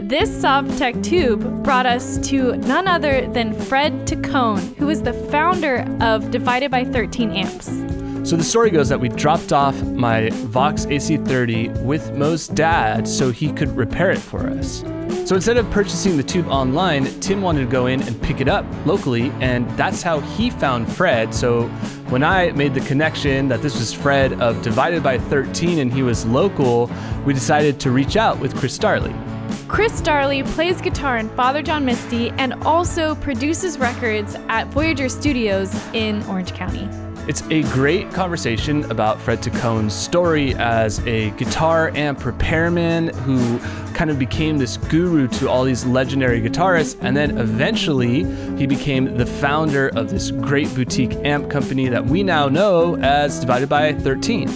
This Sovtech tube brought us to none other than Fred Taccone, who is the founder of Divided by 13 Amps. So the story goes that we dropped off my Vox AC30 with Mo's dad so he could repair it for us. So instead of purchasing the tube online, Tim wanted to go in and pick it up locally, and that's how he found Fred. So when I made the connection that this was Fred of Divided by 13 and he was local, we decided to reach out with Chris Darley. Chris Darley plays guitar in Father John Misty and also produces records at Voyager Studios in Orange County. It's a great conversation about Fred Taccone's story as a guitar amp repairman who kind of became this guru to all these legendary guitarists, and then eventually he became the founder of this great boutique amp company that we now know as Divided by 13.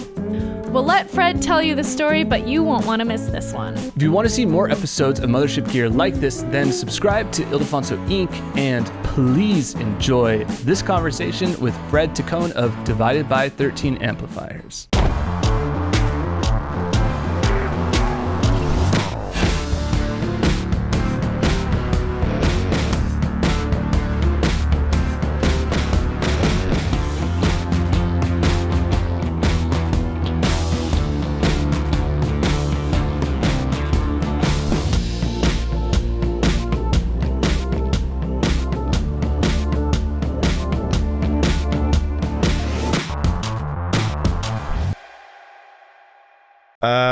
We'll let Fred tell you the story, but you won't want to miss this one. If you want to see more episodes of Mothership gear like this, then subscribe to Ildefonso Inc. and please enjoy this conversation with Fred Taccone of Divided by 13 Amplifiers.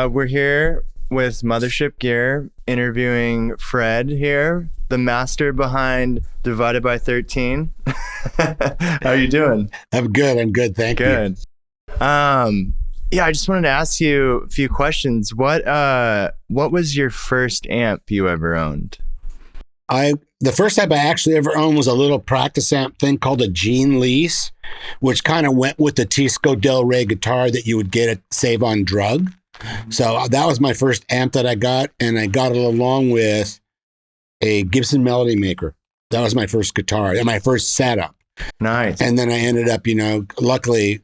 We're here with Mothership Gear, interviewing Fred here, the master behind Divided by 13. How are you doing? I'm good. Thank you. Good. Yeah, I just wanted to ask you a few questions. What was your first amp you ever owned? The first amp I actually ever owned was a little practice amp thing called a Gene Lease, which kind of went with the Tisco Del Rey guitar that you would get at Save on Drug. So that was my first amp that I got, and I got it along with a Gibson Melody Maker. That was my first guitar and my first setup. Nice. And then I ended up, luckily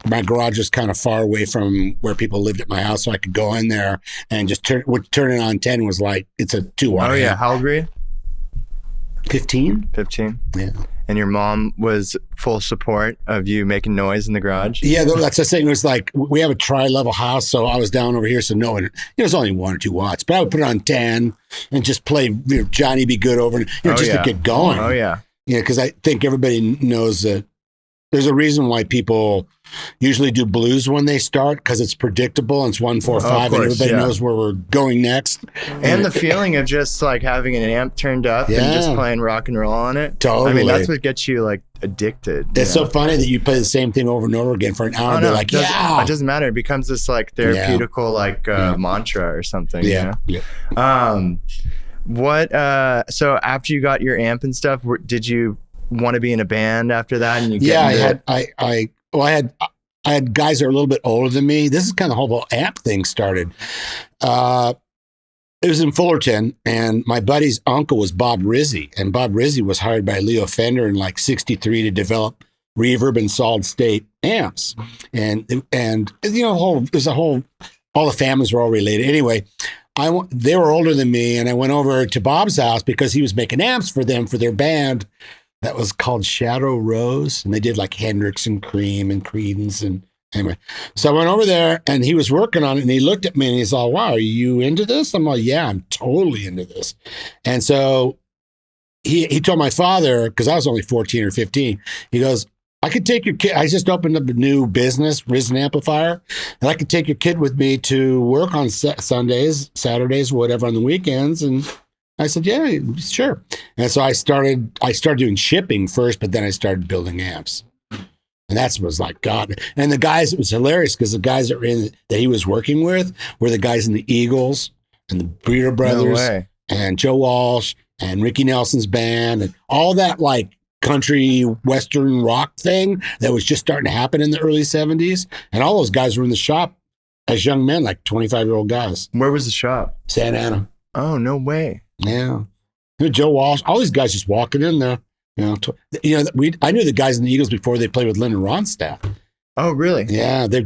my garage was kind of far away from where people lived at my house, so I could go in there and just turn it on 10 was like, it's a 2-watt. Oh yeah, how old were you? 15. 15? Yeah. And your mom was full support of you making noise in the garage? Yeah, that's the thing. It was like, we have a tri-level house, so I was down over here, so no one, it was only 1 or 2 watts, but I would put it on 10 and just play Johnny Be Good over, just to get going. Oh, yeah. Yeah, because I think everybody knows that there's a reason why people usually do blues when they start, because it's predictable and it's 1, 4, 5, and everybody knows where we're going next. And the feeling of just like having an amp turned up and just playing rock and roll on it. Totally. I mean, that's what gets you like addicted. It's so funny that you play the same thing over and over again for an hour. And it doesn't matter. It becomes this like therapeutical mantra or something. Yeah. So after you got your amp and stuff, did you want to be in a band after that? And I had guys that are a little bit older than me. This is kind of the whole amp thing started. It was in Fullerton, and my buddy's uncle was Bob Rizzi, and Bob Rizzi was hired by Leo Fender in like '63 to develop reverb and solid state amps, and all the families were all related. Anyway, they were older than me, and I went over to Bob's house because he was making amps for them for their band. That was called Shadow Rose, and they did like Hendrix and Cream and Creedence, and anyway. So I went over there, and he was working on it, and he looked at me, and he's all, "Wow, are you into this?" I'm like, "Yeah, I'm totally into this." And so he told my father, because I was only 14 or 15, he goes, "I could take your kid. I just opened up a new business, Risen Amplifier, and I could take your kid with me to work on Sundays, Saturdays, whatever, on the weekends." And I said, "Yeah, sure." And so I started doing shipping first, but then I started building amps. And that was like, God. And the guys, it was hilarious because the guys that he was working with were the guys in the Eagles and the Breeder Brothers and Joe Walsh and Ricky Nelson's band and all that like country Western rock thing that was just starting to happen in the early 70s. And all those guys were in the shop as young men, like 25-year-old guys. Where was the shop? Santa Ana. Oh, no way. Yeah. Joe Walsh, all these guys just walking in there. I knew the guys in the Eagles before they played with Lyndon Rondstand. Oh, really? Yeah, they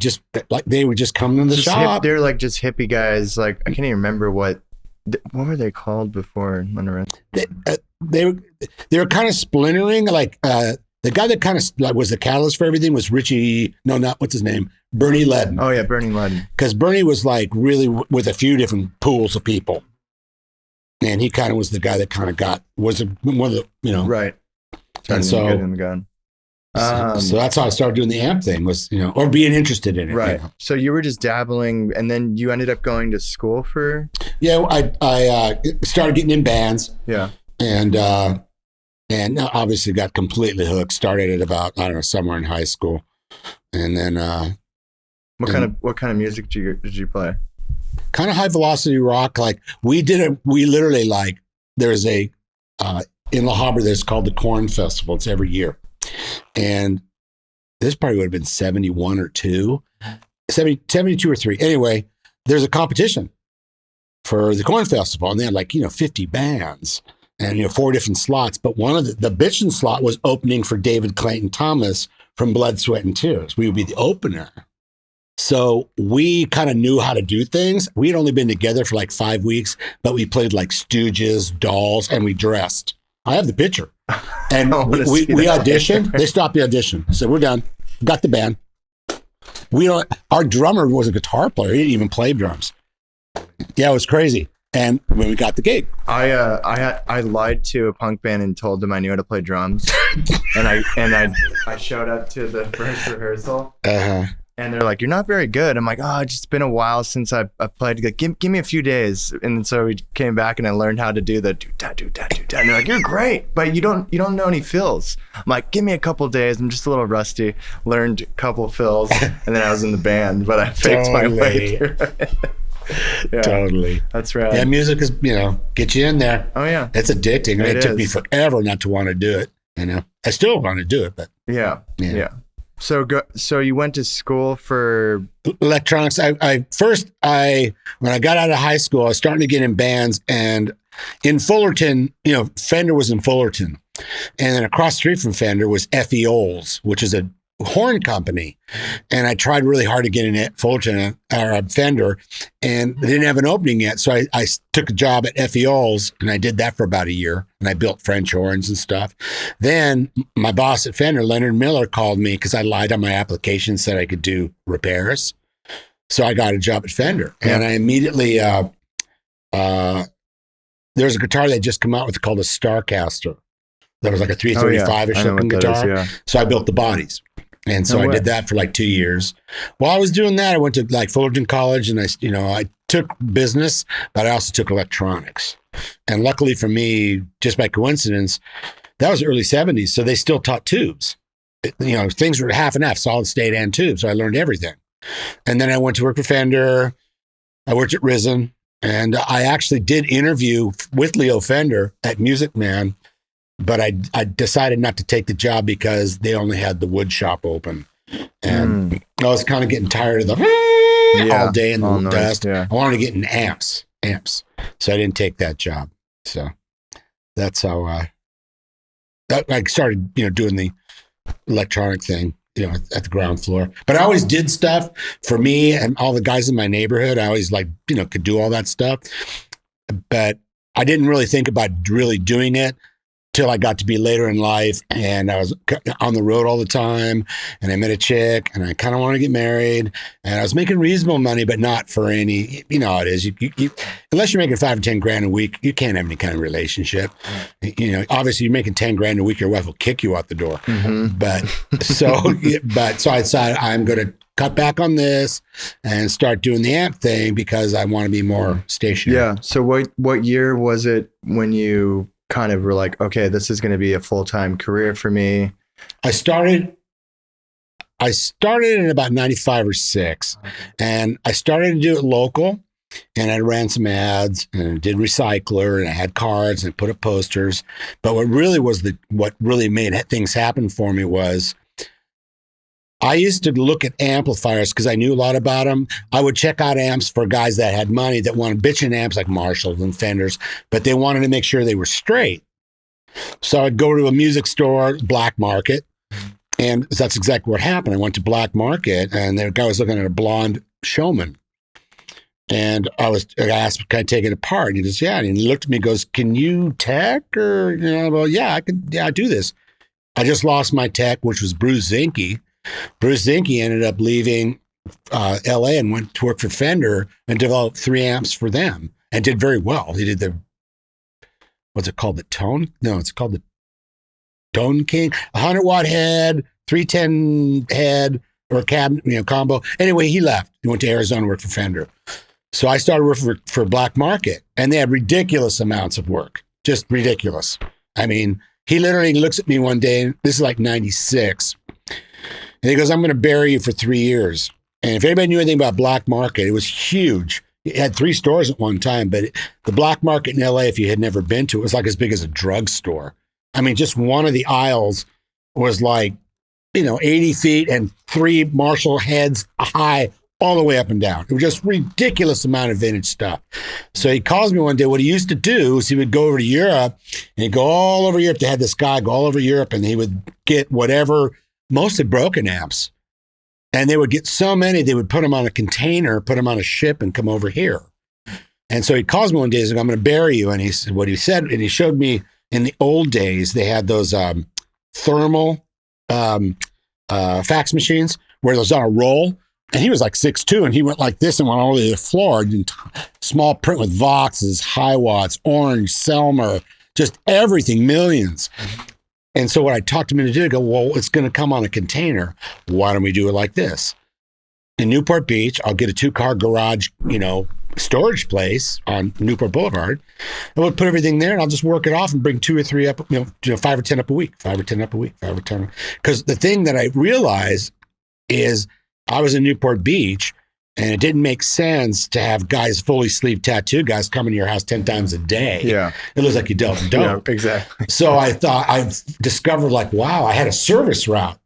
were just coming in the shop. They're like just hippie guys. Like I can't even remember what what were they called before? They were kind of splintering. Like the guy that kind of like was the catalyst for everything was Richie. No, not what's his name. Bernie Ledden. Oh yeah, Bernie Ledden. Because Bernie was like really with a few different pools of people, and he kind of was the guy that kind of was one of the right. And so get in the gun. So that's how I started doing the amp thing was, or being interested in it. Right. So you were just dabbling and then you ended up going to school for? Yeah. I started getting in bands. Yeah. And obviously got completely hooked. Started at about, I don't know, somewhere in high school. And then, what kind of music did you play? Kind of high velocity rock. Like we literally like, there's in La Habra, there's called the Corn Festival. It's every year. And this probably would have been 71 or 2, 72 or 3. Anyway, there's a competition for the Corn Festival, and they had like, 50 bands and, 4 different slots. But one of the bitchin' slot was opening for David Clayton Thomas from Blood, Sweat, and Tears. We would be the opener. So we kind of knew how to do things. We had only been together for like 5 weeks, but we played like Stooges, Dolls, and we dressed. I have the picture. And we auditioned. They stopped the audition. Said, we're done. Got the band. Our drummer was a guitar player. He didn't even play drums. Yeah, it was crazy. And when we got the gig, I lied to a punk band and told them I knew how to play drums. and I showed up to the first rehearsal. Uh-huh. And they're like, "You're not very good." I'm like, "Oh, it's just been a while since I played. Like, give me a few days." And so we came back and I learned how to do the do-da, do-da, do-da. And they're like, "You're great, but you don't know any fills." I'm like, "Give me a couple days. I'm just a little rusty." Learned a couple fills, and then I was in the band. But I faked my way through it. Yeah, totally. That's right. Yeah, music is get you in there. Oh yeah, it's addicting. It took me forever not to want to do it. I still want to do it, but yeah. So you went to school for electronics. I when I got out of high school, I was starting to get in bands, and in Fullerton, Fender was in Fullerton, and then across the street from Fender was F.E. Olds, which is a horn company. And I tried really hard to get in at Fullerton or Fender, and they didn't have an opening yet. So I took a job at F.E. Olds, and I did that for about a year, and I built French horns and stuff. Then my boss at Fender, Leonard Miller, called me because I lied on my application, said I could do repairs. So I got a job at Fender, and I immediately, there's a guitar they just come out with called a Starcaster. That was like a 335-ish looking guitar. So I built the bodies. And so I did that for like 2 years. While I was doing that, I went to like Fullerton College, and I took business, but I also took electronics. And luckily for me, just by coincidence, that was the early 70s. So they still taught tubes. Things were half and half, solid state and tubes. So I learned everything. And then I went to work for Fender. I worked at Risen, and I actually did interview with Leo Fender at Music Man. But I decided not to take the job because they only had the wood shop open. And I was kind of getting tired of the all day in the dust. Yeah. I wanted to get in amps. So I didn't take that job. So that's how I started, doing the electronic thing, at the ground floor. But I always did stuff for me and all the guys in my neighborhood. I always could do all that stuff. But I didn't really think about really doing it till I got to be later in life, and I was on the road all the time, and I met a chick, and I kind of wanted to get married, and I was making reasonable money, but not for any, how it is. You unless you're making $5 or $10 a week, you can't have any kind of relationship. Obviously you're making $10 a week, your wife will kick you out the door. Mm-hmm. So I decided I'm going to cut back on this and start doing the amp thing because I want to be more stationary. Yeah. So what year was it when you kind of were like, okay, this is going to be a full-time career for me? I started in about 95 or 6, and I started to do it local, and I ran some ads and I did Recycler, and I had cards and I put up posters. But what really made things happen for me was I used to look at amplifiers because I knew a lot about them. I would check out amps for guys that had money that wanted bitchin' amps like Marshalls and Fenders, but they wanted to make sure they were straight. So I'd go to a music store, Black Market, and that's exactly what happened. I went to Black Market, and the guy was looking at a blonde Showman, And I asked, can I take it apart? And he goes, yeah. And he looked at me and goes, can you tech? Or, well, yeah, I do this. I just lost my tech, which was Bruce Zinke. Bruce Zinke ended up leaving LA and went to work for Fender and developed 3 amps for them and did very well. He did what's it called? The Tone? No, it's called the Tone King. 100-watt head, 310 head, or cabinet, combo. Anyway, he left. He went to Arizona, worked for Fender. So I started working for Black Market, and they had ridiculous amounts of work, just ridiculous. I mean, he literally looks at me one day, and this is like 96, and he goes, I'm going to bury you for 3 years. And if anybody knew anything about Black Market, it was huge. It had 3 stores at one time, but the Black Market in LA, if you had never been to it, was like as big as a drugstore. I mean, just one of the aisles was like, 80 feet and 3 Marshall heads high all the way up and down. It was just ridiculous amount of vintage stuff. So he calls me one day. What he used to do is he would go over to Europe and he'd go all over Europe. They had this guy go all over Europe and he would get whatever, mostly broken amps. And they would get so many, they would put them on a container, put them on a ship and come over here. And so he calls me one day, he's like, I'm going to bury you. And he said, what he said, and he showed me in the old days, they had those thermal fax machines where it was on a roll. And he was like 6'2", and he went like this and went all the way to the floor. Small print with Voxes, high watts, orange, Selmer, just everything, millions. And so what I talked him into doing, I go, well, it's going to come on a container. Why don't we do it like this? In Newport Beach, I'll get a 2-car garage, storage place on Newport Boulevard. And we'll put everything there and I'll just work it off and bring 2 or 3 up, 5 or 10 up a week, 5 or 10 up a week, 5 or 10. Because the thing that I realized is I was in Newport Beach and it didn't make sense to have guys, fully sleeved tattoo guys coming to your house 10 times a day. Yeah. It looks like you dealt dope. Yeah, exactly. So I thought, I discovered like, wow, I had a service route.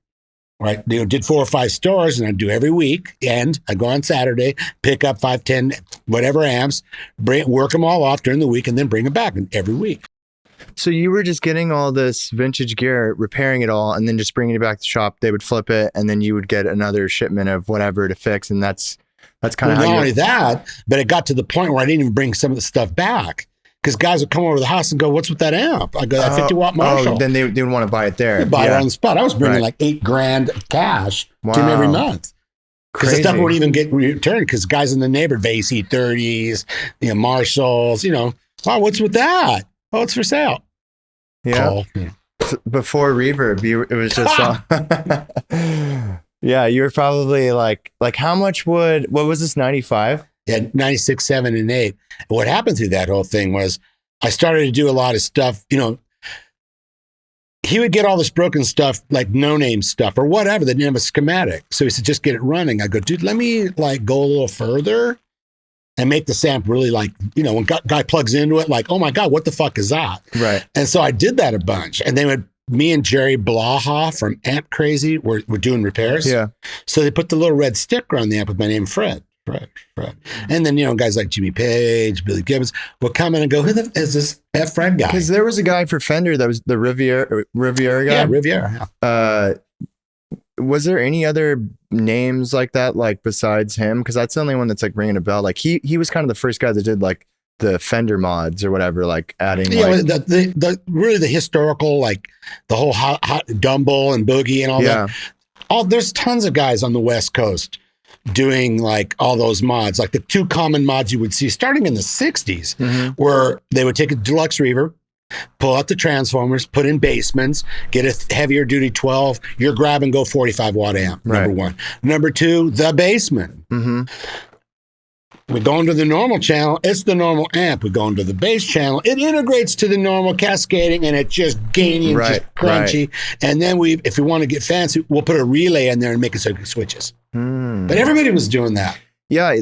Right, did 4 or 5 stores, and I'd do every week. And I'd go on Saturday, pick up 5, 10, whatever amps, work them all off during the week, and then bring them back every week. So you were just getting all this vintage gear, repairing it all, and then just bringing it back to the shop. They would flip it, and then you would get another shipment of whatever to fix, and that's kind of not only that, but it got to the point where I didn't even bring some of the stuff back. Because guys would come over to the house and go, what's with that amp? I go, that 50-watt Marshall. Then they would want to buy it there. They'd buy it on the spot. I was bringing like $8,000 cash to them every month. Because the stuff wouldn't even get returned because guys in the neighborhood, AC30s, Marshalls, wow, what's with that? Oh, it's for sale. Yeah. Before Reverb, it was just, yeah, you were probably like how much what was this, 95? Yeah, 96, 7, and 8. And what happened through that whole thing was I started to do a lot of stuff. He would get all this broken stuff, like no-name stuff or whatever, that didn't have a schematic. So he said, just get it running. I go, dude, let me go a little further and make the amp really when guy plugs into it, like, oh my God, what the fuck is that? Right. And so I did that a bunch. And then me and Jerry Blaha from Amp Crazy were doing repairs. Yeah. So they put the little red sticker on the amp with my name, Fred. And then, guys like Jimmy Page, Billy Gibbons will come in and go, who is this Fred guy? Because there was a guy for Fender that was the Riviera guy. Yeah, Riviera. Was there any other names like that, besides him? Because that's the only one that's ringing a bell. He was kind of the first guy that did the Fender mods or whatever, adding. Yeah, the really the historical, the whole hot Dumble and Boogie and all that. There's tons of guys on the West Coast doing all those mods, the 2 common mods you would see starting in the 60s, where they would take a deluxe reverb, pull out the transformers, put in basements, get a heavier duty 12, your grab and go 45-watt amp, number 1. Number 2, the basement. We go into the normal channel, it's the normal amp. We go into the bass channel, it integrates to the normal cascading, and it's just gainy and just crunchy. And then if we want to get fancy, we'll put a relay in there and make it so it switches. But everybody was doing that. Yeah,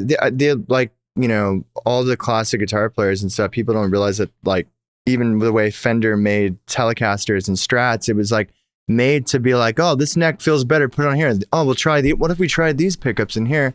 all the classic guitar players and stuff, people don't realize that, even the way Fender made Telecasters and Strats, it was made to be oh, this neck feels better, put it on here. Oh, we'll try what if we tried these pickups in here?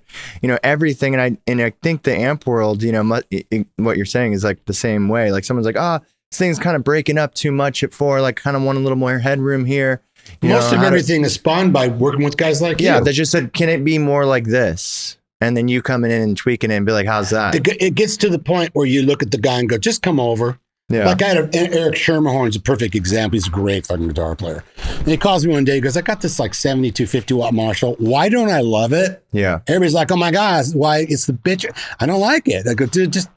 Everything. And I think the amp world, what you're saying is the same way. Someone's this thing's kind of breaking up too much at 4, kind of want a little more headroom here. Most of everything is spawned by working with guys like you. Yeah, they just said, can it be more like this? and then you coming in and tweaking it and be like, how's that? It gets to the point where you look at the guy and go, just come over. Yeah. Like Eric Schermerhorn's a perfect example. He's a great fucking guitar player. And he calls me one day, he goes, I got this like 7250 watt Marshall. Why don't I love it? Yeah. Everybody's like, oh my God, why it's the bitch. I don't like it. I go, dude, just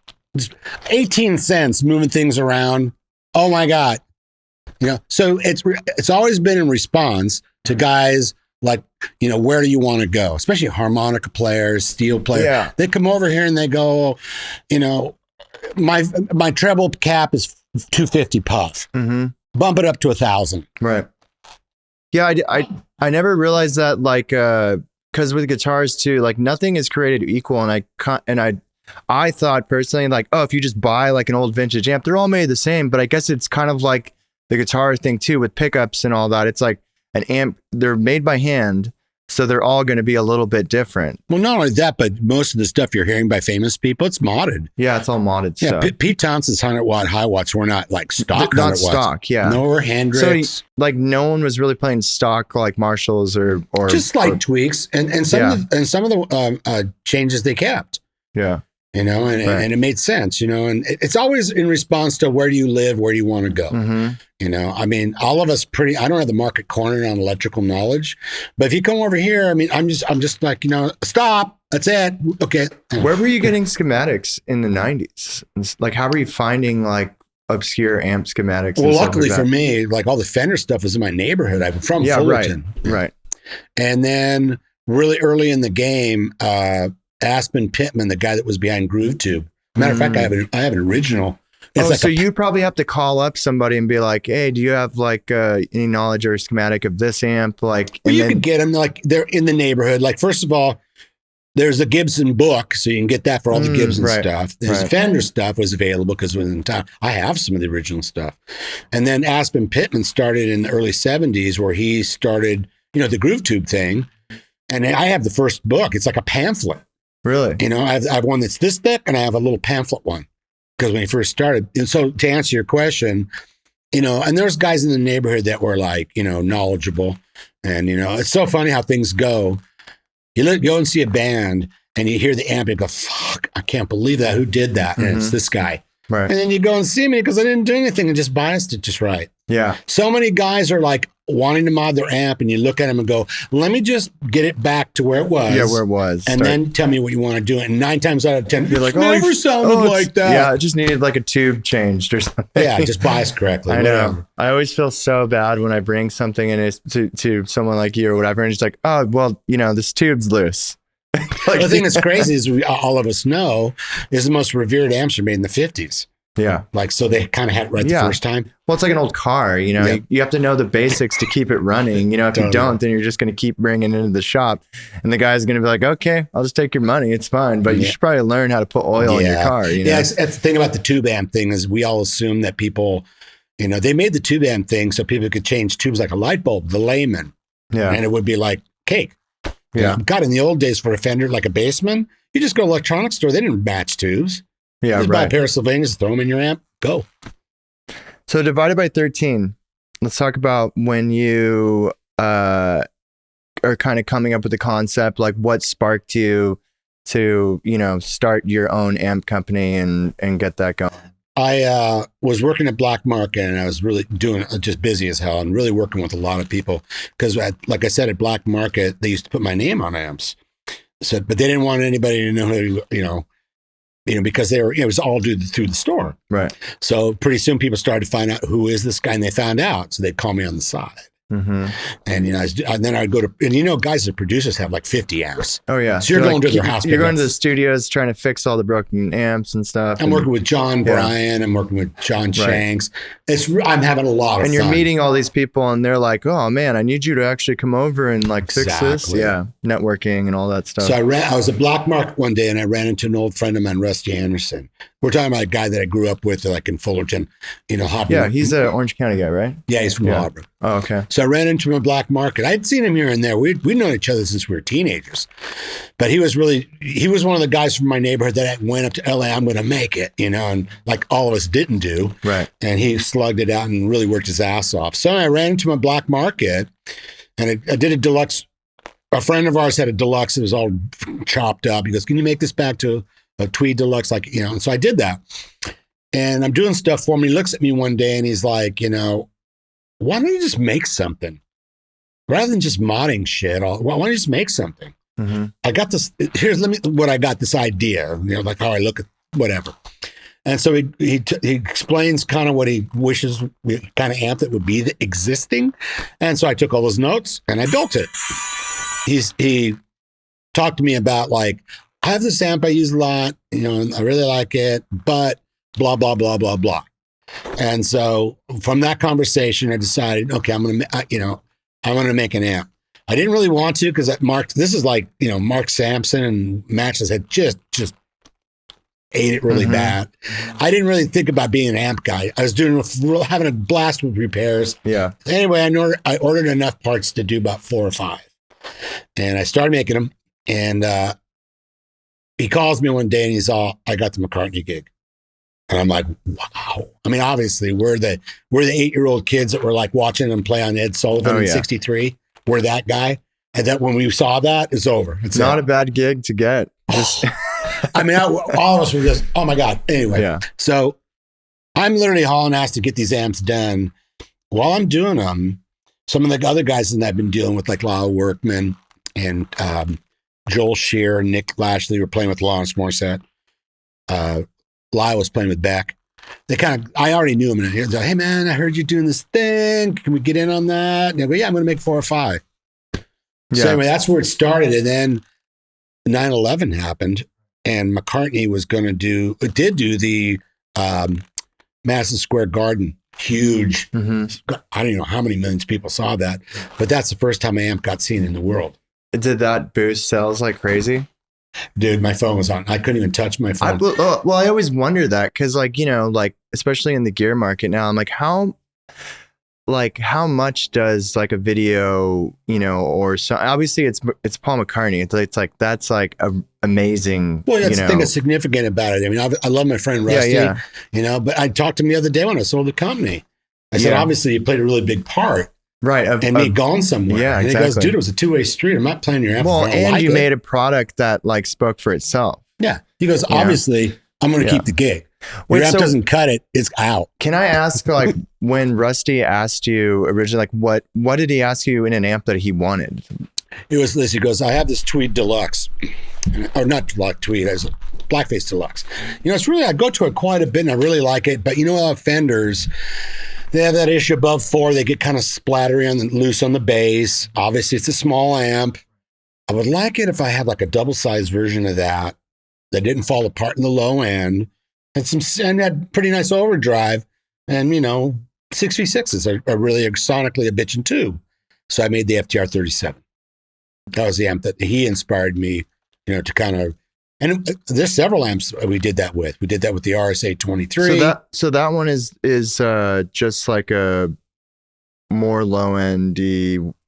18 cents moving things around. Oh my God. You know, so it's always been in response to guys like, you know, where do you want to go? Especially harmonica players, steel players. Yeah. They come over here and they go, you know, my treble cap is 250 puff. Mm-hmm. Bump it up to 1,000. Right. Yeah, I never realized that, like, because with guitars too, like nothing is created equal, and I thought personally, like, oh, if you just buy like an old vintage amp, they're all made the same. But I guess it's kind of like the guitar thing too, with pickups and all that. It's like an amp, they're made by hand, so they're all going to be a little bit different. Well, not only that, but most of the stuff you're hearing by famous people, it's modded. Yeah, it's all modded stuff. Pete Townsend's 100 watt high watts were not like stock. Not stock, yeah. No, we're Hendrix. So like no one was really playing stock like Marshalls or just slight tweaks and some of the changes they kept. Yeah. You know, and it made sense, you know, and it's always in response to where do you live, where do you want to go? Mm-hmm. You know, I mean, all of us I don't have the market cornered on electrical knowledge, but if you come over here, I mean, I'm just like, you know, stop, that's it. Okay. Where were you getting schematics in the 90s? Like, how were you finding like obscure amp schematics? Well, luckily for me, like all the Fender stuff was in my neighborhood. I'm from Fullerton. Right. And then really early in the game, Aspen Pittman, the guy that was behind Groove Tube. Matter of fact, I have an original. It's you probably have to call up somebody and be like, "Hey, do you have like any knowledge or schematic of this amp?" Like, well, you could get them. Like they're in the neighborhood. Like first of all, there's a Gibson book, so you can get that for all the Gibson stuff. There's Fender stuff was available because it was in town. I have some of the original stuff, and then Aspen Pittman started in the early '70s, where he started, you know, the Groove Tube thing, and I have the first book. It's like a pamphlet. Really? You know, I have one that's this thick and I have a little pamphlet one because when he first started. And so to answer your question, you know, and there's guys in the neighborhood that were like, you know, knowledgeable. And, you know, it's so funny how things go. You go and see a band and you hear the amp and you go, fuck, I can't believe that. Who did that? And it's this guy. Right. And then you go and see me because I didn't do anything and just biased it just right. Yeah. So many guys are like wanting to mod their amp and you look at them and go, let me just get it back to where it was. Yeah, where it was. And then tell me what you want to do. And 9 times out of 10, you're like, never sounded like that. Yeah, it just needed like a tube changed or something. Yeah, just biased correctly. I know. I always feel so bad when I bring something in to someone like you or whatever, and it's like, oh, well, you know, this tube's loose. Like, the thing that's crazy is all of us know is the most revered amps are made in the 50s. Yeah. Like, so they kind of had it right the first time. Well, it's like an old car, you know, you have to know the basics to keep it running. You know, if you don't, then you're just going to keep bringing it into the shop and the guy's going to be like, okay, I'll just take your money. It's fine. But you should probably learn how to put oil in your car. You know? Yeah. That's the thing about the tube amp thing is we all assume that people, you know, they made the tube amp thing so people could change tubes like a light bulb, the layman. Yeah. And it would be like cake. Yeah. God, in the old days for a Fender, like a Bassman, you just go to an electronics store. They didn't match tubes. Yeah, just buy a pair of Sylvanias, throw them in your amp, go. So divided by 13, let's talk about when you are kind of coming up with the concept, like what sparked you to, you know, start your own amp company and get that going. I was working at Black Market and I was really doing just busy as hell and really working with a lot of people because, like I said, at Black Market, they used to put my name on amps. So, but they didn't want anybody to know who, you know, because they were, it was all due through the store. Right. So pretty soon people started to find out who is this guy and they found out. So they'd call me on the side. Mm-hmm. And, you know, and then I'd go to, and you know, guys that producers have like 50 amps. Oh, yeah. So you're going to their house. You're going to the studios trying to fix all the broken amps and stuff. I'm working with John Bryan. I'm working with John Shanks. I'm having a lot of fun. And you're meeting all these people and they're like, oh, man, I need you to actually come over and like fix this. Yeah. Networking and all that stuff. So I was at Black Market one day and I ran into an old friend of mine, Rusty Anderson. We're talking about a guy that I grew up with, like in Fullerton, you know, Habra. Yeah, he's an Orange County guy, right? Yeah, he's from Habra. Oh, okay. So I ran into him at Black Market. I'd seen him here and there. We'd known each other since we were teenagers. But he was one of the guys from my neighborhood that went up to LA, I'm going to make it, you know, and like all of us didn't do. Right. And he slugged it out and really worked his ass off. So I ran into him at Black Market and I did a deluxe a friend of ours had a deluxe. It was all chopped up. He goes, "Can you make this back to a tweed deluxe?" Like, you know, and so I did that. And I'm doing stuff for him. He looks at me one day and he's like, you know, why don't you just make something? Rather than just modding shit, why don't you just make something? Mm-hmm. I got this, what I got this idea, you know, like, all right, look at whatever. And so he explains kind of what he wishes, kind of amp that would be existing. And so I took all those notes and I built it. He talked to me about like, I have this amp I use a lot, you know, and I really like it, but blah, blah, blah, blah, blah. And so from that conversation, I decided, okay, I'm going to make an amp. I didn't really want to because this is like, you know, Mark Sampson and Matches had just ate it really bad. I didn't really think about being an amp guy. I was having a blast with repairs. Yeah. Anyway, I ordered enough parts to do about 4 or 5. And I started making them. And he calls me one day and he's all, I got the McCartney gig. And I'm like, wow. I mean, obviously, we're the 8-year-old kids that were like watching him play on Ed Sullivan in '63. We're that guy. And then when we saw that, it's over. It's not a bad gig to get. Just I mean, all of us were just, oh my God. Anyway, so I'm literally hauling ass to get these amps done. While I'm doing them, some of the other guys that I've been dealing with, like Lyle Workman and Joel Shear and Nick Lashley, were playing with Lawrence Morissette. Lyle was playing with Beck. I already knew him. And they're like, hey man, I heard you doing this thing. Can we get in on that? And I go, yeah, I'm going to make 4 or 5. Yeah. So anyway, that's where it started. And then 9/11 happened and McCartney did do the Madison Square Garden. Huge. Mm-hmm. I don't know how many millions of people saw that, but that's the first time my amp got seen in the world. Did that boost sales like crazy? Dude, my phone was on. I couldn't even touch my phone. Well, I always wonder that because, like, you know, like especially in the gear market now, I'm like, how much does like a video, you know, or so? Obviously, it's Paul McCartney. It's like that's like amazing. Well, that's the thing that's significant about it. I mean, I love my friend Rusty, you know, but I talked to him the other day when I sold the company. I said, obviously, you played a really big part. Right. And me going somewhere. Yeah, and exactly. He goes, dude, it was a 2-way street. I'm not playing your amp. Well, and you made a product that like spoke for itself. Yeah. He goes, obviously, I'm going to keep the gig. Your amp doesn't cut it. It's out. Can I ask, like, when Rusty asked you originally, like, what did he ask you in an amp that he wanted? It was this. He goes, I have this Tweed Deluxe. Or not Tweed, it's a Blackface Deluxe. You know, it's really, I go to it quite a bit and I really like it. But you know, Fenders, they have that issue above 4. They get kind of splattery and loose on the bass. Obviously, it's a small amp. I would like it if I had like a double-sized version of that didn't fall apart in the low end, and had pretty nice overdrive. And, you know, 6v6s are really sonically a bitchin' too. So I made the FTR 37. That was the amp that he inspired me, you know, to kind of. And there's several amps we did that with. We did that with the RSA 23. So that one is just like a more low end.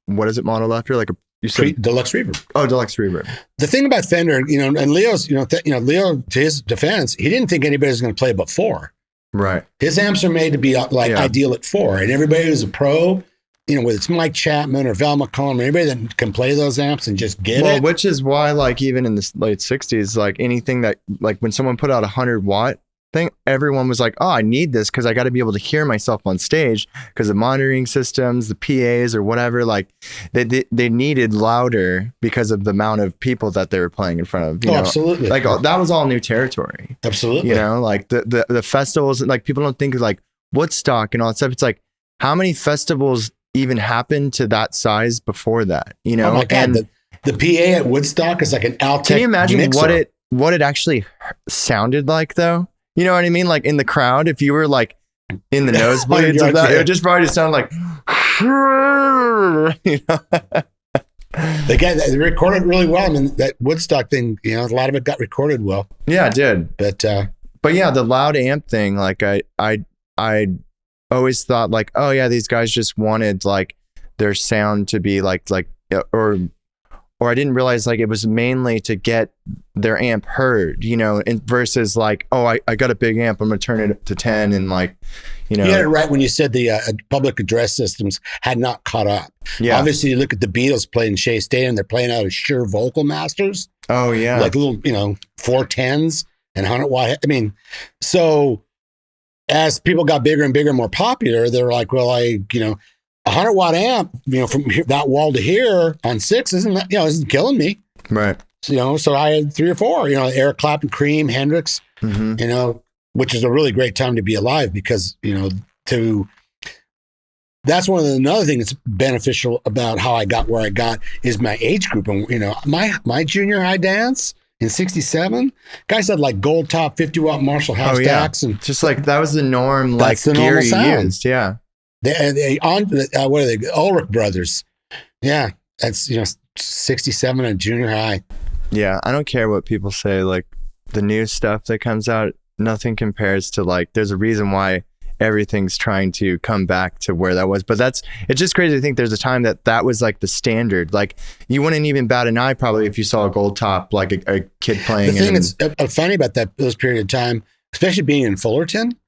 What is it modeled after? Like you said Deluxe Reverb. Oh, Deluxe Reverb. The thing about Fender, you know, and Leo's, Leo, to his defense, he didn't think anybody was going to play above 4. Right. His amps are made to be like ideal at 4, and everybody who's a pro, you know, whether it's Mike Chapman or Val McCollum, anybody that can play those amps and just get it. Well, which is why, like, even in the late 60s, like anything that, like when someone put out 100 watt thing, everyone was like, oh, I need this because I got to be able to hear myself on stage because the monitoring systems, the PAs or whatever, like they needed louder because of the amount of people that they were playing in front of. You know? Absolutely. Like that was all new territory. Absolutely. You know, like the festivals, like people don't think of like Woodstock and all that stuff. It's like, how many festivals even happened to that size before that, you know? Oh my God, and the PA at Woodstock is like an Altec. Can you imagine mixer. what it actually sounded like though? You know what I mean? Like in the crowd, if you were like in the nosebleeds of that, it just probably just sounded like, you know? They recorded really well. I mean, that Woodstock thing, you know, a lot of it got recorded well. Yeah, it did. But yeah, the loud amp thing, like I always thought like, oh yeah, these guys just wanted like their sound to be like or or I didn't realize like it was mainly to get their amp heard, you know, and versus like, oh, I got a big amp, I'm gonna turn it to 10 and like, you know. You had it right when you said the public address systems had not caught up. Yeah. Obviously, you look at the Beatles playing Shea Stadium, they're playing out of Shure Vocal Masters. Oh yeah. Like little, you know, 410s and 100 watt. I mean, so as people got bigger and bigger and more popular, they're like, well, a 100 watt amp, you know, from here, that wall to here on 6 isn't killing me. Right. So, you know, so I had 3 or 4, you know, Eric Clapton, Cream, Hendrix, you know, which is a really great time to be alive because, you know, that's another thing that's beneficial about how I got where I got is my age group. And, you know, my junior high dance in 67, guys had like gold top 50 watt Marshall house stacks. And just like that was the norm, like the gear normal you sound. used. Yeah. What are they? Ulrich brothers. Yeah. That's, you know, 67 and junior high. Yeah. I don't care what people say. Like the new stuff that comes out, nothing compares to like, there's a reason why everything's trying to come back to where that was. But it's just crazy to think there's a time that was like the standard. Like you wouldn't even bat an eye probably if you saw a gold top, like a kid playing. The thing that's funny about those period of time, especially being in Fullerton,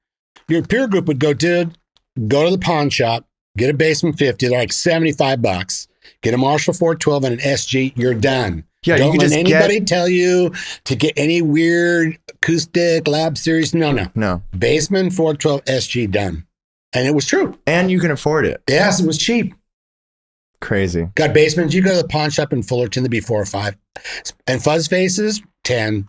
your peer group would go to the pawn shop, get a Bassman 50, they're like $75, get a Marshall 412 and an SG, you're done. Yeah, don't you can let just anybody tell you to get any weird acoustic lab series. No. Bassman 412 SG done. And it was true. And you can afford it. Yes, it was cheap. Crazy. Got Bassmans. You go to the pawn shop in Fullerton, there'd be 4 or 5. And fuzz faces, $10.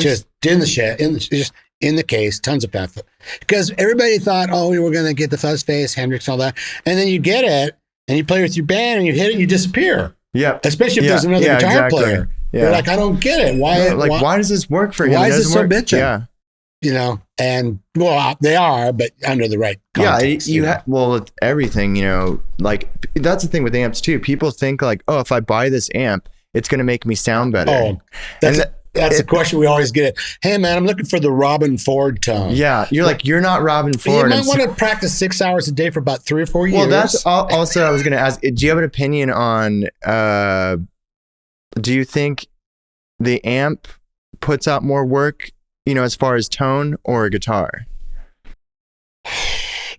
Just in the shed, just in the case, tons of fat. Because everybody thought, oh, we were going to get the fuzz face, Hendrix, and all that. And then you get it, and you play with your band, and you hit it, and you disappear. Yeah. Especially if there's another guitar player. Yeah. You're like, I don't get it. Why does this work for him? Why is this so bitchin'? Yeah. You know, and well, they are, but under the right context. Yeah, with everything, you know, like that's the thing with amps too. People think like, oh, if I buy this amp, it's going to make me sound better. Oh, that's the question we always get. Hey, man, I'm looking for the Robin Ford tone. Yeah, you're not Robin Ford. You might want to practice 6 hours a day for about 3 or 4 years. Well, that's also I was going to ask. Do you have an opinion on? Do you think the amp puts out more work, you know, as far as tone or a guitar?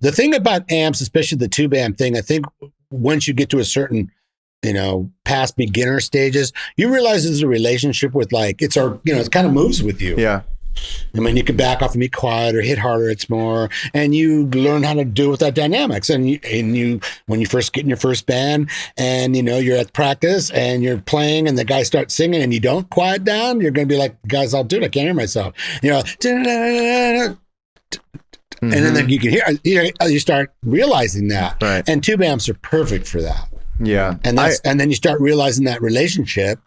The thing about amps, especially the tube amp thing, I think once you get to a certain, you know, past beginner stages, you realize there's a relationship with like, it kind of moves with you. Yeah. I mean, you can back off and be quiet or hit harder, it's more, and you learn how to deal with that dynamics. And you, when you first get in your first band and, you know, you're at practice and you're playing and the guy starts singing and you don't quiet down, you're going to be like, guys, I'll do it. I can't hear myself. You know, and then you can hear, you start realizing that. Right. And tube amps are perfect for that. Yeah. And then you start realizing that relationship,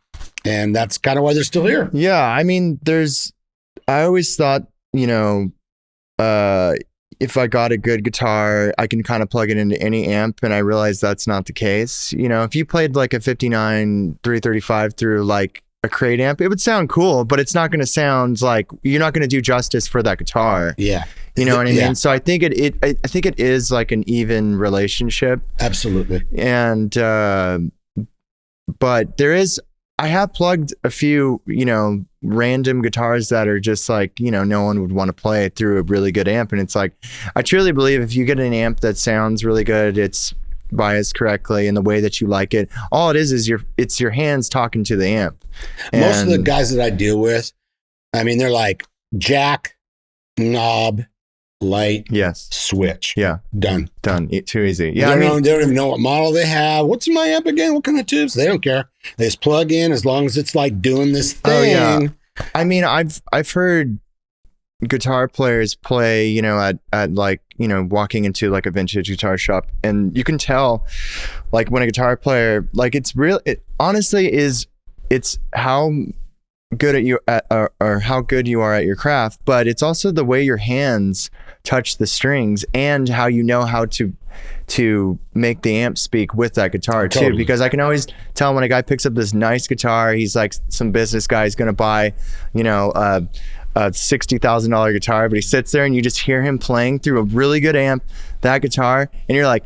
and that's kind of why they're still here. Yeah. I mean, I always thought, you know, if I got a good guitar, I can kind of plug it into any amp, and I realized that's not the case. You know, if you played like a 59 335 through like a crate amp, it would sound cool, but it's not going to sound like, you're not going to do justice for that guitar. Yeah. You know what I mean? So I think I think it is like an even relationship. Absolutely. And, but I have plugged a few, you know, random guitars that are just like, you know, no one would want to play through a really good amp. And it's like, I truly believe if you get an amp that sounds really good, it's biased correctly in the way that you like it. All it is it's your hands talking to the amp. Most of the guys that I deal with, I mean, they're like jack, knob, light, yes, switch. Yeah. Done. Too easy. Yeah. They don't even know what model they have. What's my amp again? What kind of tubes? They don't care. They just plug in as long as it's like doing this thing. Oh, yeah. I mean, I've heard guitar players play, you know, at like, you know, walking into like a vintage guitar shop, and you can tell like when a guitar player, like it's how good at you or how good you are at your craft, but it's also the way your hands touch the strings and how you know how to make the amp speak with that guitar too. Totally. Because I can always tell when a guy picks up this nice guitar, he's like some business guy is going to buy, you know, a $60,000 guitar, but he sits there and you just hear him playing through a really good amp, that guitar, and you're like,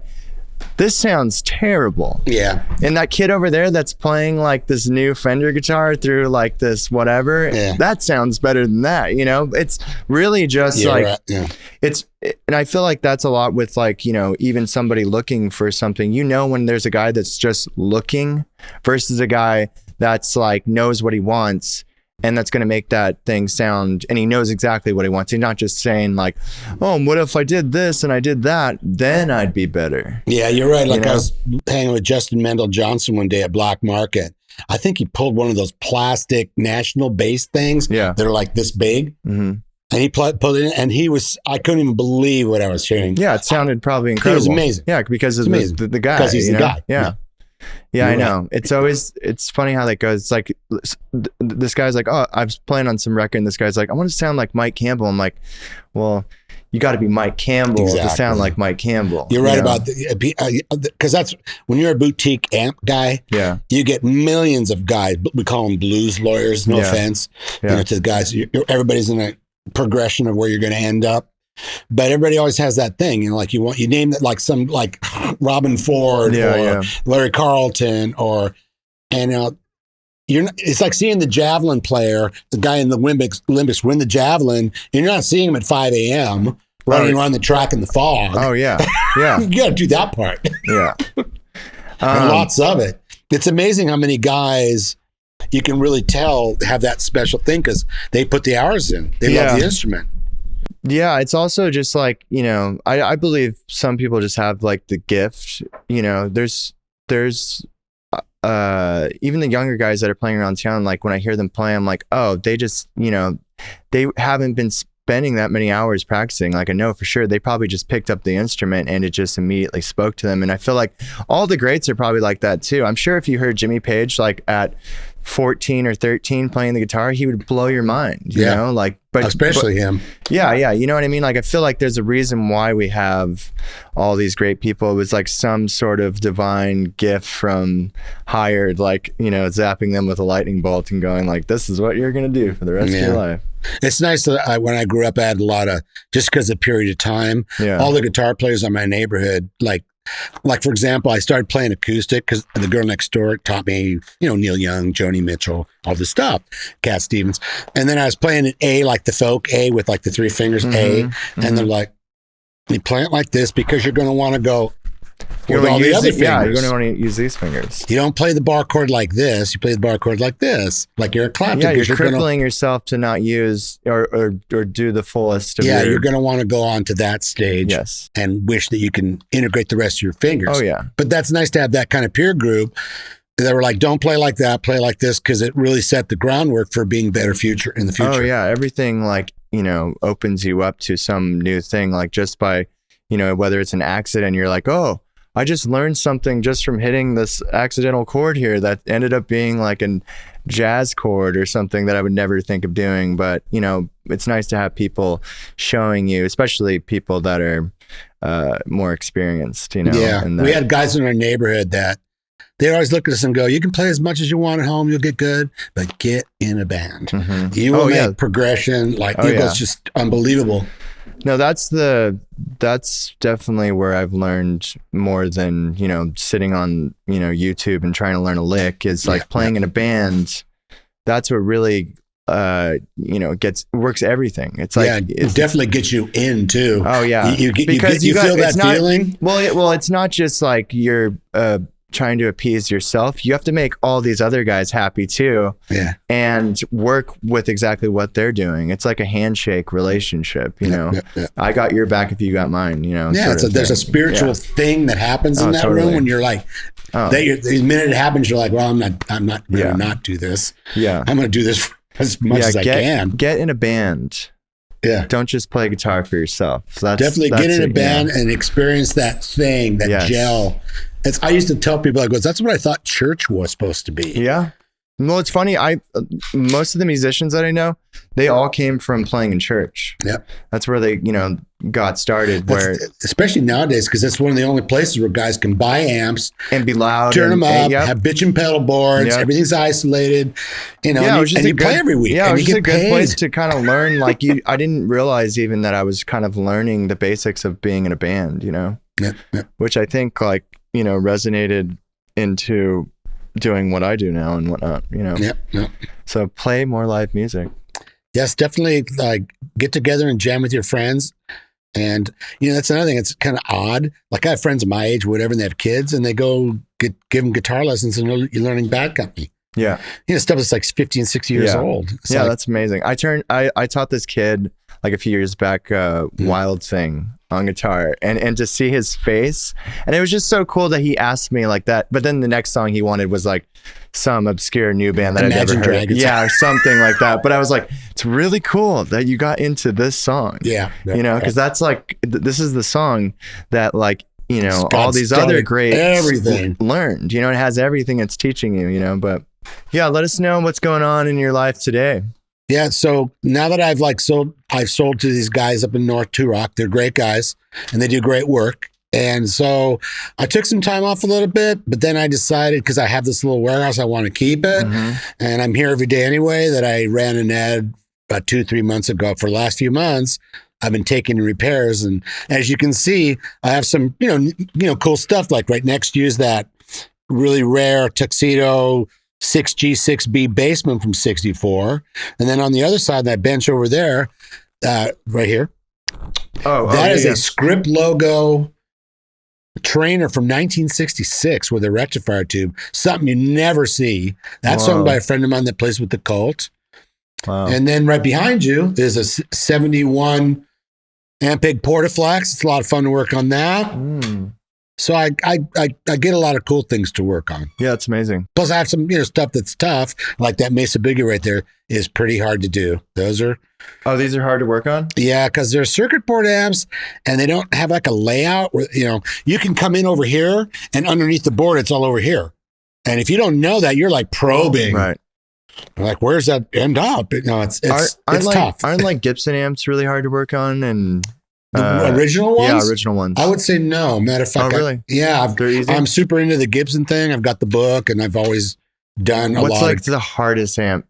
this sounds terrible. Yeah. And that kid over there that's playing like this new Fender guitar through like this whatever, that sounds better than that. You know, it's really just and I feel like that's a lot with like, you know, even somebody looking for something, you know, when there's a guy that's just looking versus a guy that's like knows what he wants. And that's going to make that thing sound, and he knows exactly what he wants. He's not just saying like, oh, what if I did this and I did that? Then I'd be better. Yeah, you're right. Like I was hanging with Justin Mendel Johnson one day at Black Market. I think he pulled one of those plastic national bass things. Yeah. They're like this big. Mm-hmm. And he pulled it in, and I couldn't even believe what I was hearing. Yeah, it sounded probably incredible. It was amazing. Yeah, because of the guy. Because he's the guy. Yeah. Yeah, I know. It's funny how that goes. It's like this guy's like, oh, I was playing on some record, and this guy's like, I want to sound like Mike Campbell. I'm like, well, you got to be Mike Campbell to sound like Mike Campbell. You're right about because that's when you're a boutique amp guy. Yeah, you get millions of guys. We call them blues lawyers. No offense, you know, to the guys. Everybody's in a progression of where you're going to end up. But everybody always has that thing, you know, like you name it like some like Robin Ford or Larry Carlton it's like seeing the javelin player, the guy in the Olympics win the javelin, and you're not seeing him at 5 a.m. running around the track in the fog. Oh yeah, yeah. You got to do that part. Yeah, and lots of it. It's amazing how many guys you can really tell have that special thing because they put the hours in. They love the instrument. Yeah, it's also just like, you know, I believe some people just have like the gift, you know, there's even the younger guys that are playing around town, like when I hear them play, I'm like, oh, they just, you know, they haven't been spending that many hours practicing. Like I know for sure they probably just picked up the instrument and it just immediately spoke to them. And I feel like all the greats are probably like that too. I'm sure if you heard Jimmy Page like at 14 or 13 playing the guitar, he would blow your mind, you know, like, but especially him. Yeah. Yeah. You know what I mean? Like, I feel like there's a reason why we have all these great people. It was like some sort of divine gift from hired, like, you know, zapping them with a lightning bolt and going like, this is what you're going to do for the rest of your life. It's nice that when I grew up, I had a lot of, just because of period of time, all the guitar players in my neighborhood, like for example, I started playing acoustic because the girl next door taught me, you know, Neil Young, Joni Mitchell, all this stuff, Cat Stevens. And then I was playing an A, like the folk A with like the three fingers, A. And they're like, you play it like this because you're going to want to go with all the other fingers. Yeah, you're going to want to use these fingers. You don't play the bar chord like this. You play the bar chord like this, like you're a clapton. Yeah, you're crippling yourself to not use or do the fullest of you're going to want to go on to that stage and wish that you can integrate the rest of your fingers. Oh, yeah. But that's nice to have that kind of peer group that were like, don't play like that, play like this, because it really set the groundwork for being better in the future. Oh, yeah. Everything, like, you know, opens you up to some new thing, like just by, you know, whether it's an accident, you're like, oh, I just learned something just from hitting this accidental chord here that ended up being like a jazz chord or something that I would never think of doing. But, you know, it's nice to have people showing you, especially people that are more experienced, you know. Yeah, we had guys in our neighborhood that they always look at us and go, you can play as much as you want at home, you'll get good, but get in a band. You will make progression, like it was just unbelievable. No, that's definitely where I've learned more than, you know, sitting on, you know, YouTube and trying to learn a lick is like playing in a band. That's what really, you know, works everything. It's like, it definitely gets you in too. Oh yeah. You feel that feeling. Well, it's not just like you're, trying to appease yourself. You have to make all these other guys happy too. Yeah. And work with exactly what they're doing. It's like a handshake relationship, you know. I got your back if you got mine, you know. Yeah, there's a spiritual thing that happens in that room when you're like, the minute it happens, you're like, well, I'm not going to not do this. Yeah. I'm going to do this as much as I can. Get in a band. Yeah. Don't just play guitar for yourself. So definitely get in a band and experience that thing, that gel. I used to tell people, I go, that's what I thought church was supposed to be. Yeah. Well, it's funny. Most of the musicians that I know, they all came from playing in church. Yeah. That's where they, you know, got started. Especially nowadays, because that's one of the only places where guys can buy amps and be loud, turn them up, have bitchin' pedal boards, everything's isolated, you know, and you play every week. Yeah, it was just a good place to kind of learn. Like I didn't realize even that I was kind of learning the basics of being in a band, you know? which I think like, resonated into doing what I do now and whatnot, So play more live music. Yes, definitely get together and jam with your friends. And, that's another thing. It's kind of odd. Like I have friends of my age, whatever, and they have kids and they go give them guitar lessons and you're learning Bad Company. Yeah. Stuff that's like 50 and 60 years old. It's that's amazing. I taught this kid like a few years back, Wild Thing on guitar and to see his face. And it was just so cool that he asked me like that. But then the next song he wanted was like some obscure new band that I'd never heard. Dragons. Yeah, or something like that. But I was like, it's really cool that you got into this song. Yeah. Because that's like, this is the song that like, all these started other greats everything learned, it has everything it's teaching you, but yeah, let us know what's going on in your life today. Yeah. So now that I've sold to these guys up in North Two Rock, they're great guys and they do great work. And so I took some time off a little bit, but then I decided, because I have this little warehouse, I want to keep it. And I'm here every day anyway, that I ran an ad about 2-3 months ago. For the last few months, I've been taking repairs. And as you can see, I have some, cool stuff. Like right next to you is that really rare Tuxedo 6G, 6B Bassman from 64. And then on the other side, that bench over there, right here, that is a Script logo trainer from 1966 with a rectifier tube, something you never see. That's owned by a friend of mine that plays with the Cult. Wow. And then right behind you is a 71 Ampeg Portaflex. It's a lot of fun to work on that. So I get a lot of cool things to work on. Yeah, it's amazing. Plus I have some stuff that's tough, like that Mesa Boogie right there is pretty hard to do. Those are these are hard to work on? Yeah, because they're circuit board amps and they don't have like a layout where you can come in over here and underneath the board it's all over here. And if you don't know that, you're like probing. Right. Like, where's that end up? It's tough. Aren't like Gibson amps really hard to work on? And the original ones? Yeah, original ones. I would say no. Matter of fact, really? They're easy? I'm super into the Gibson thing. I've got the book, and I've always done a lot. What's like the hardest amp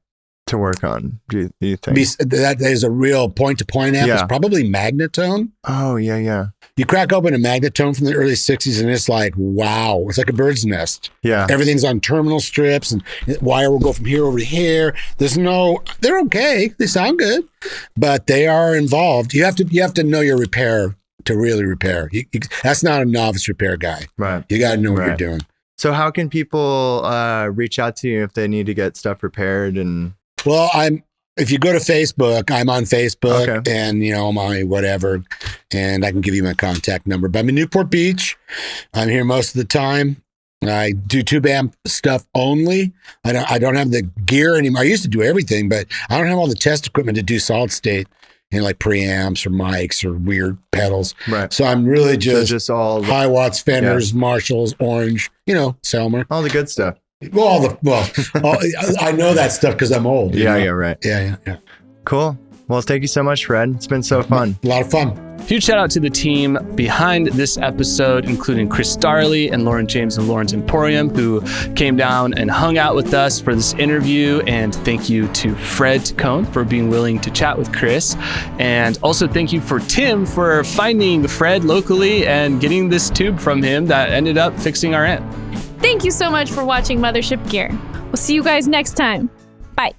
to work on, do you think? That is a real point-to-point amp. It's probably Magnetone. Oh, yeah. You crack open a Magnetone from the early 60s, and it's like, wow. It's like a bird's nest. Yeah. Everything's on terminal strips, and wire will go from here over to here. They're okay. They sound good, but they are involved. You have to know your repair to really repair. That's not a novice repair guy. Right. You got to know what you're doing. So how can people reach out to you if they need to get stuff repaired? And well, if you go to Facebook, I'm on Facebook and, my whatever, and I can give you my contact number. But I'm in Newport Beach. I'm here most of the time. I do tube amp stuff only. I don't have the gear anymore. I used to do everything, but I don't have all the test equipment to do solid state, like preamps or mics or weird pedals. Right. So I'm really just all high watts, Fenders, Marshalls, Orange, Selmer. All the good stuff. I know that stuff because I'm old. Yeah, right. Yeah. Cool. Well, thank you so much, Fred. It's been so fun. A lot of fun. Huge shout out to the team behind this episode, including Chris Darley and Lauren James and Lauren's Emporium, who came down and hung out with us for this interview. And thank you to Fred Taccone for being willing to chat with Chris. And also thank you for Tim for finding Fred locally and getting this tube from him that ended up fixing our amp. Thank you so much for watching Mothership Gear. We'll see you guys next time. Bye.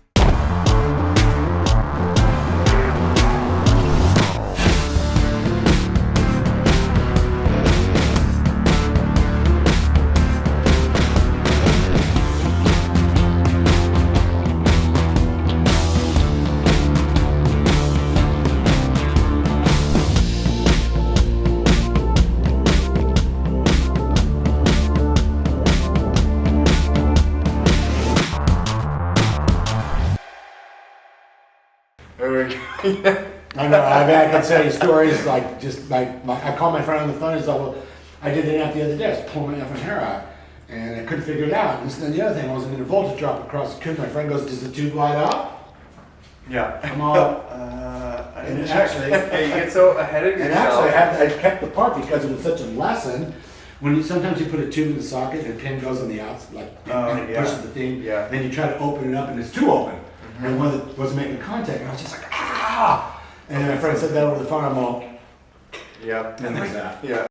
I know. I can tell you stories like just like I called my friend on the phone and said, "Well, I did that the other day. I was pulling my effing hair out, and I couldn't figure it out." And then the other thing, I was going to voltage drop across the tube. My friend goes, "Does the tube light up?" Yeah. I'm all. And actually, hey, you get so ahead of yourself. And actually, I kept the part because it was such a lesson. Sometimes you put a tube in the socket and a pin goes on the outside, and it pushes the thing. Yeah. Then you try to open it up and it's too open. Mm-hmm. And one that wasn't making contact, and I was just like, ah! And then my friend said that over the phone. I'm all, yeah. and there's that. Yeah.